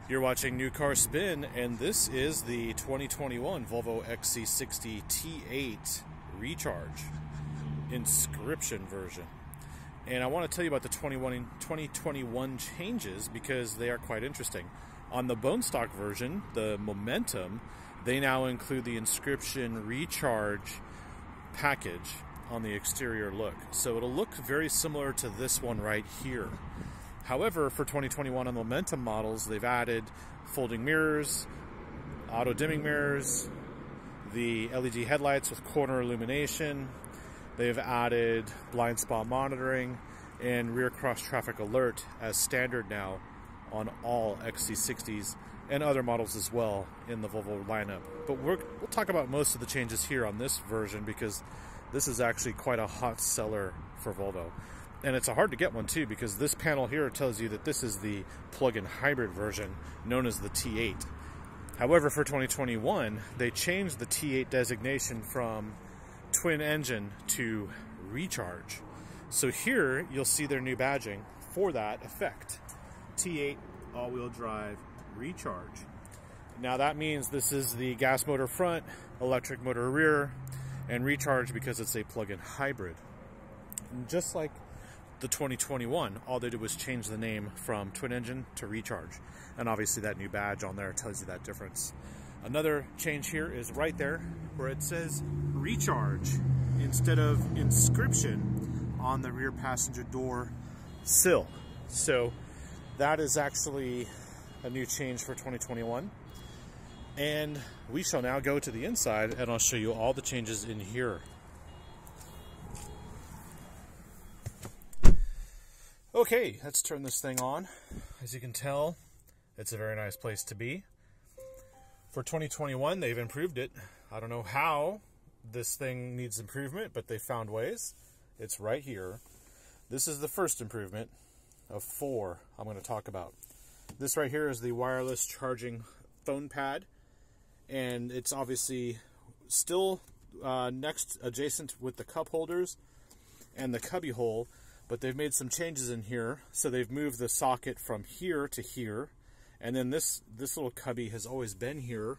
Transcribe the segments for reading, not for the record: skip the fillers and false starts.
You're watching New Car Spin, and this is the 2021 Volvo XC60 T8 Recharge Inscription version. And I want to tell you about the 2021 changes because they are quite interesting. On the bone stock version, the Momentum, they now include the Inscription Recharge package on the exterior look. So it'll look very similar to this one right here. However, for 2021 on the Momentum models, they've added folding mirrors, auto dimming mirrors, the LED headlights with corner illumination. They've added blind spot monitoring and rear cross traffic alert as standard now on all XC60s and other models as well in the Volvo lineup. But we'll talk about most of the changes here on this version because this is actually quite a hot seller for Volvo. And it's a hard to get one too because this panel here tells you that this is the plug-in hybrid version known as the T8. However, for 2021, they changed the T8 designation from twin engine to recharge. So here you'll see their new badging for that effect. T8 all-wheel drive recharge. Now that means this is the gas motor front, electric motor rear, and recharge because it's a plug-in hybrid. And just like the 2021, all they did was change the name from twin engine to recharge. And obviously that new badge on there tells you that difference. Another change here is right there where it says recharge instead of inscription on the rear passenger door sill. So that is actually a new change for 2021. And we shall now go to the inside and I'll show you all the changes in here. Okay, let's turn this thing on. As you can tell, it's a very nice place to be. For 2021, they've improved it. I don't know how this thing needs improvement, but they found ways. It's right here. This is the first improvement of 4 I'm going to talk about. This right here is the wireless charging phone pad, and it's obviously still adjacent with the cup holders and the cubby hole. But they've made some changes in here. So they've moved the socket from here to here. And then this little cubby has always been here.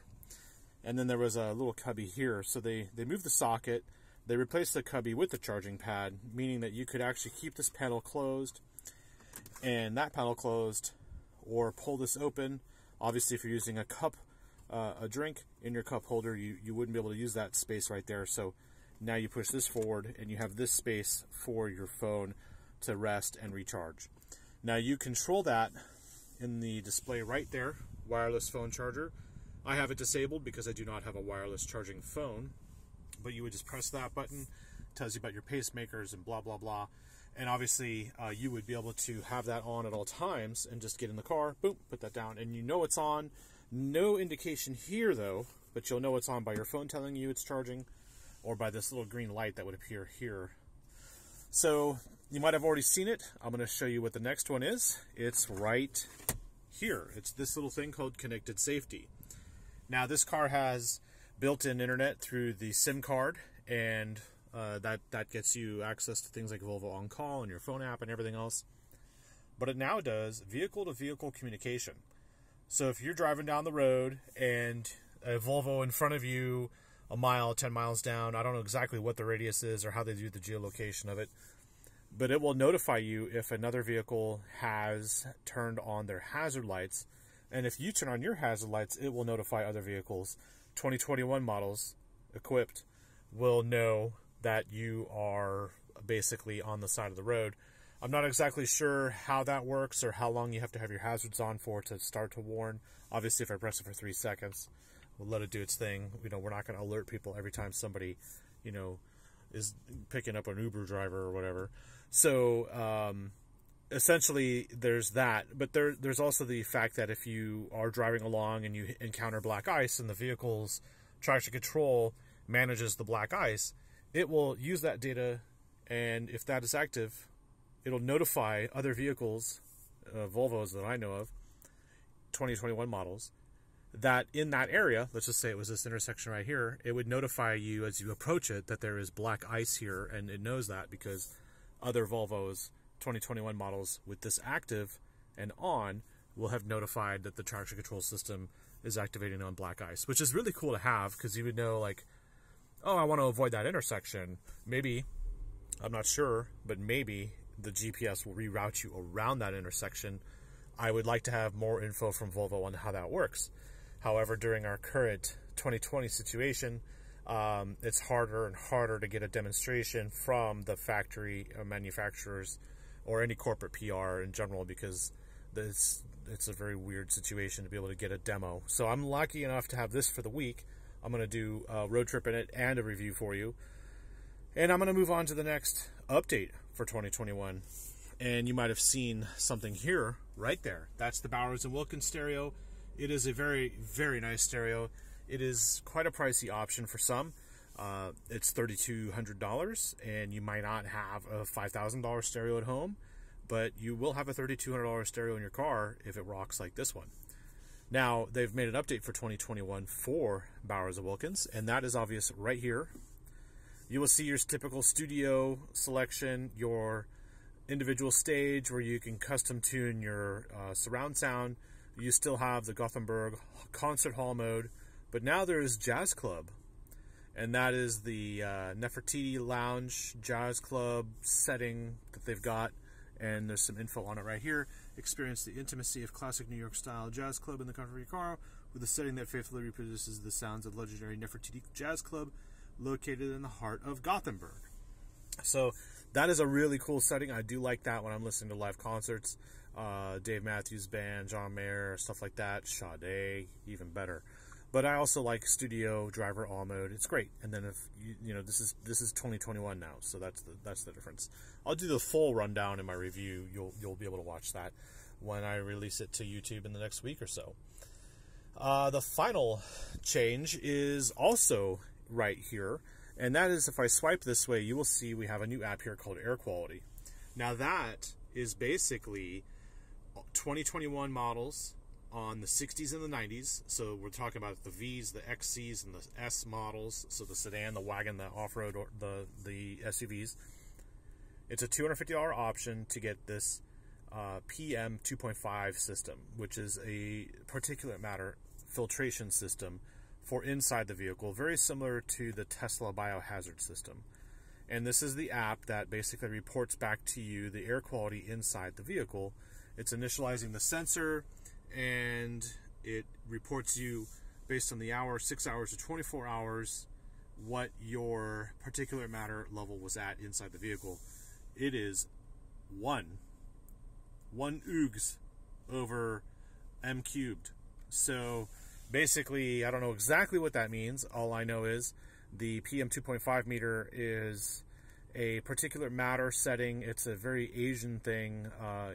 And then there was a little cubby here. So they moved the socket. They replaced the cubby with the charging pad, meaning that you could actually keep this panel closed and that panel closed, or pull this open. Obviously, if you're using a cup, a drink in your cup holder, you wouldn't be able to use that space right there. So now you push this forward and you have this space for your phone to rest and recharge. Now you control that in the display right there, wireless phone charger. I have it disabled because I do not have a wireless charging phone, but you would just press that button, tells you about your pacemakers and blah blah blah. And obviously you would be able to have that on at all times and just get in the car, boom, put that down, and you know it's on. No indication here though, but you'll know it's on by your phone telling you it's charging, or by this little green light that would appear here. So you might have already seen it. I'm going to show you what the next one is. It's right here. It's this little thing called Connected Safety. Now this car has built-in internet through the SIM card, and that gets you access to things like Volvo On Call and your phone app and everything else. But it now does vehicle-to-vehicle communication. So if you're driving down the road and a Volvo in front of you, a mile, 10 miles down, I don't know exactly what the radius is or how they do the geolocation of it, but it will notify you if another vehicle has turned on their hazard lights. And if you turn on your hazard lights, it will notify other vehicles. 2021 models equipped will know that you are basically on the side of the road. I'm not exactly sure how that works or how long you have to have your hazards on for to start to warn. Obviously, if I press it for 3 seconds, we'll let it do its thing. You know, we're not going to alert people every time somebody, you know, is picking up an Uber driver or whatever. So essentially there's that, but there's also the fact that if you are driving along and you encounter black ice and the vehicle's traction control manages the black ice, it will use that data, and if that is active, it'll notify other vehicles, Volvos that I know of, 2021 models, that in that area, let's just say it was this intersection right here, it would notify you as you approach it that there is black ice here, and it knows that because other Volvos 2021 models with this active and on will have notified that the traction control system is activating on black ice, which is really cool to have, because you would know, like, oh, I want to avoid that intersection. Maybe, I'm not sure, but maybe the GPS will reroute you around that intersection. I would like to have more info from Volvo on how that works. However, during our current 2020 situation, it's harder and harder to get a demonstration from the factory manufacturers or any corporate PR in general, because it's a very weird situation to be able to get a demo. So I'm lucky enough to have this for the week. I'm going to do a road trip in it and a review for you. And I'm going to move on to the next update for 2021. And you might have seen something here, right there. That's the Bowers & Wilkins stereo. It is a very, very nice stereo. It is quite a pricey option for some. It's $3,200, and you might not have a $5,000 stereo at home, but you will have a $3,200 stereo in your car if it rocks like this one. Now, they've made an update for 2021 for Bowers & Wilkins, and that is obvious right here. You will see your typical studio selection, your individual stage where you can custom tune your surround sound. You still have the Gothenburg concert hall mode, but now there is Jazz Club, and that is the Nefertiti Lounge Jazz Club setting that they've got, and there's some info on it right here. Experience the intimacy of classic New York style jazz club in the comfort of your car with a setting that faithfully reproduces the sounds of legendary Nefertiti Jazz Club located in the heart of Gothenburg. So that is a really cool setting. I do like that when I'm listening to live concerts. Dave Matthews Band, John Mayer, stuff like that. Sade, even better. But I also like studio driver all mode. It's great. And then if you know, this is 2021 now, so that's the difference. I'll do the full rundown in my review. You'll be able to watch that when I release it to YouTube in the next week or so. The final change is also right here, and that is if I swipe this way, you will see we have a new app here called Air Quality. Now that is basically 2021 models on the 60s and the 90s. So we're talking about the Vs, the XCs, and the S models. So the sedan, the wagon, the off-road, or the SUVs. It's a $250 option to get this PM 2.5 system, which is a particulate matter filtration system for inside the vehicle, very similar to the Tesla biohazard system. And this is the app that basically reports back to you the air quality inside the vehicle. It's initializing the sensor, and it reports you based on the hour, 6 hours to 24 hours, what your particulate matter level was at inside the vehicle. It is one oogs over m cubed. So basically, I don't know exactly what that means. All I know is the PM 2.5 meter is a particulate matter setting. It's a very Asian thing.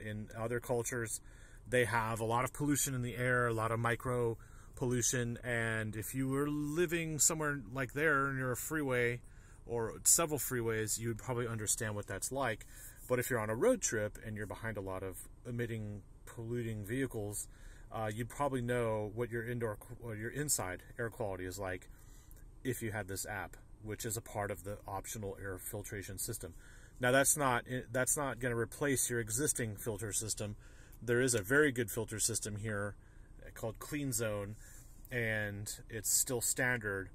In other cultures, they have a lot of pollution in the air, a lot of micro pollution, and if you were living somewhere like there near a freeway or several freeways, you would probably understand what that's like. But if you're on a road trip and you're behind a lot of emitting, polluting vehicles, you'd probably know what your indoor or your inside air quality is like if you had this app, which is a part of the optional air filtration system. Now that's not going to replace your existing filter system. There is a very good filter system here called Clean Zone, and it's still standard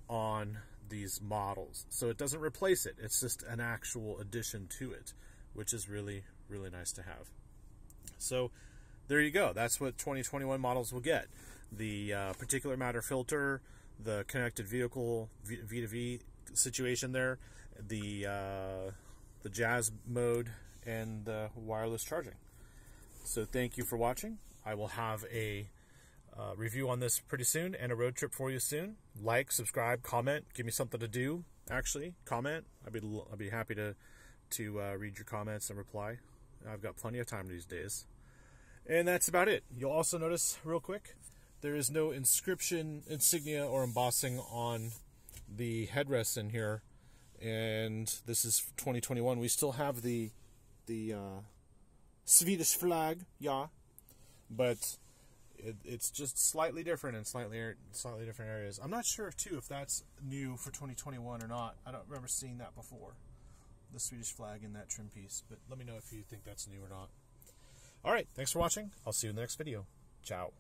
on these models. So it doesn't replace it. It's just an actual addition to it, which is really, really nice to have. So there you go. That's what 2021 models will get. The particulate matter filter, the connected vehicle V2V situation there, the jazz mode, and the wireless charging. So thank you for watching. I will have a review on this pretty soon and a road trip for you soon. Like, subscribe, comment, give me something to do. Actually, comment. I'd be happy to read your comments and reply. I've got plenty of time these days. And that's about it. You'll also notice real quick, there is no inscription, insignia, or embossing on the headrests in here. And this is 2021. We still have the Swedish flag, yeah, but it's just slightly different in slightly different areas. I'm not sure too if that's new for 2021 or not. I don't remember seeing that before, the Swedish flag in that trim piece. But let me know if you think that's new or not. All right, thanks for watching. I'll see you in the next video. Ciao.